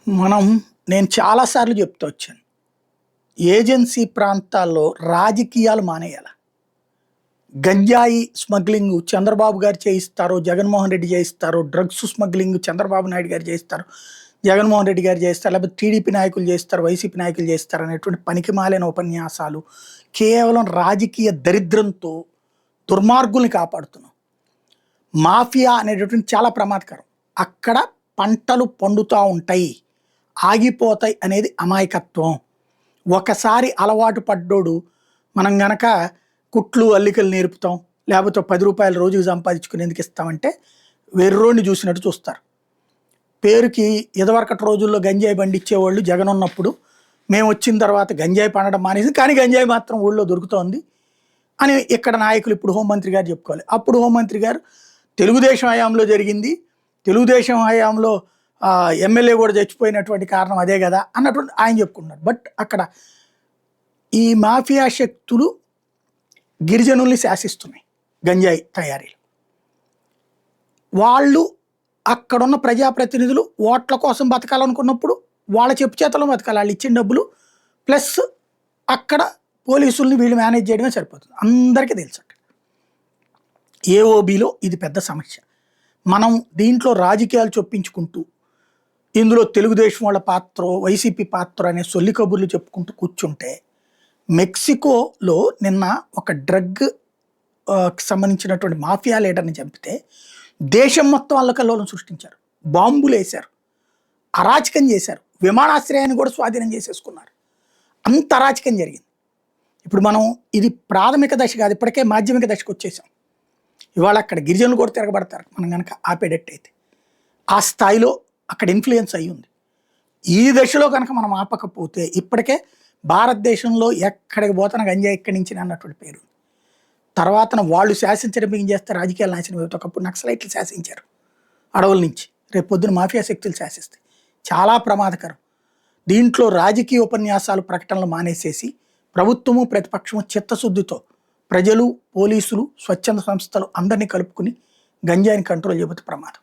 మనం నేను చాలాసార్లు చెప్తూ వచ్చాను. ఏజెన్సీ ప్రాంతాల్లో రాజకీయాలు మానేయాల. గంజాయి స్మగ్లింగ్ చంద్రబాబు గారు చేయిస్తారు, జగన్మోహన్ రెడ్డి చేయిస్తారు. డ్రగ్స్ స్మగ్లింగ్ చంద్రబాబు నాయుడు గారు చేయిస్తారు, జగన్మోహన్ రెడ్డి గారు చేస్తారు. లేకపోతే టీడీపీ నాయకులు చేస్తారు, వైసీపీ నాయకులు చేస్తారు అనేటువంటి పనికిమాలిన ఉపన్యాసాలు కేవలం రాజకీయ దరిద్రంతో దుర్మార్గుల్ని కాపాడుతున్నాం. మాఫియా అనేటటువంటి చాలా ప్రమాదకరం. అక్కడ పంటలు పండుతూ ఉంటాయి, ఆగిపోతాయి అనేది అమాయకత్వం. ఒకసారి అలవాటు పడ్డోడు మనం గనక కుట్లు అల్లికలు నేర్పుతాం, లేకపోతే 10 రూపాయలు రోజుకి సంపాదించుకునేందుకు ఇస్తామంటే వెర్రోడిని చూసినట్టు చూస్తారు. పేరుకి ఇదివరకటి రోజుల్లో గంజాయి బండి ఇచ్చేవాళ్ళు జగన్ ఉన్నప్పుడు, మేము వచ్చిన తర్వాత గంజాయి పండడం మానేసి, కానీ గంజాయి మాత్రం ఊళ్ళో దొరుకుతోంది అని ఇక్కడ నాయకులు ఇప్పుడు హోంమంత్రి గారు చెప్పుకోవాలి. అప్పుడు హోంమంత్రి గారు తెలుగుదేశం హయాంలో జరిగింది, తెలుగుదేశం హయాంలో ఎమ్మెల్యే కూడా చచ్చిపోయినటువంటి కారణం అదే కదా అన్నటువంటి ఆయన చెప్పుకుంటున్నారు. బట్ అక్కడ ఈ మాఫియా శక్తులు గిరిజనుల్ని శాసిస్తున్నాయి. గంజాయి తయారీలు వాళ్ళు అక్కడున్న ప్రజాప్రతినిధులు ఓట్ల కోసం బతకాలనుకున్నప్పుడు వాళ్ళ చెప్పు చేతలో బతకాలి. వాళ్ళు ఇచ్చిన డబ్బులు ప్లస్ అక్కడ పోలీసుల్ని వీళ్ళు మేనేజ్ చేయడమే సరిపోతుంది. అందరికీ తెలుసు అక్కడ ఏఓబిలో ఇది పెద్ద సమస్య. మనం దీంట్లో రాజకీయాలు చొప్పించుకుంటూ ఇందులో తెలుగుదేశం వాళ్ళ పాత్ర, వైసీపీ పాత్ర అనే సొల్లి కబుర్లు చెప్పుకుంటూ కూర్చుంటే, మెక్సికోలో నిన్న ఒక డ్రగ్ సంబంధించినటువంటి మాఫియా లీడర్ని చంపితే దేశం మొత్తం అల్లకల్లోలం సృష్టించారు, బాంబులు వేశారు, అరాచకం చేశారు, విమానాశ్రయాన్ని కూడా స్వాధీనం చేసేసుకున్నారు. అంత అరాచకం జరిగింది. ఇప్పుడు మనం ఇది ప్రాథమిక దశ కాదు, ఇప్పటికే మాధ్యమిక దశకు వచ్చేసాం. ఇవాళ అక్కడ గిరిజనులు కూడా తిరగబడతారు మనం కనుక ఆపేటట్టయితే. ఆ స్థాయిలో అక్కడ ఇన్ఫ్లుయెన్స్ అయ్యి ఉంది. ఈ దశలో కనుక మనం ఆపకపోతే ఇప్పటికే భారతదేశంలో ఎక్కడికి పోతాన గంజాయి ఎక్కడి నుంచి అన్నటువంటి పేరు. తర్వాత వాళ్ళు శాసించడం ఏం చేస్తారు, రాజకీయాలు నాశనం అవుతాయి. ఒకప్పుడు నక్సలైట్లు శాసించారు అడవుల నుంచి, రేపు పొద్దున మాఫియా శక్తులు శాసిస్తాయి. చాలా ప్రమాదకరం. దీంట్లో రాజకీయ ఉపన్యాసాలు, ప్రకటనలు మానేసేసి ప్రభుత్వము ప్రతిపక్షము చిత్తశుద్ధితో ప్రజలు, పోలీసులు, స్వచ్ఛంద సంస్థలు అందరినీ కలుపుకుని గంజాయిని కంట్రోల్ చేయబోతే ప్రమాదం.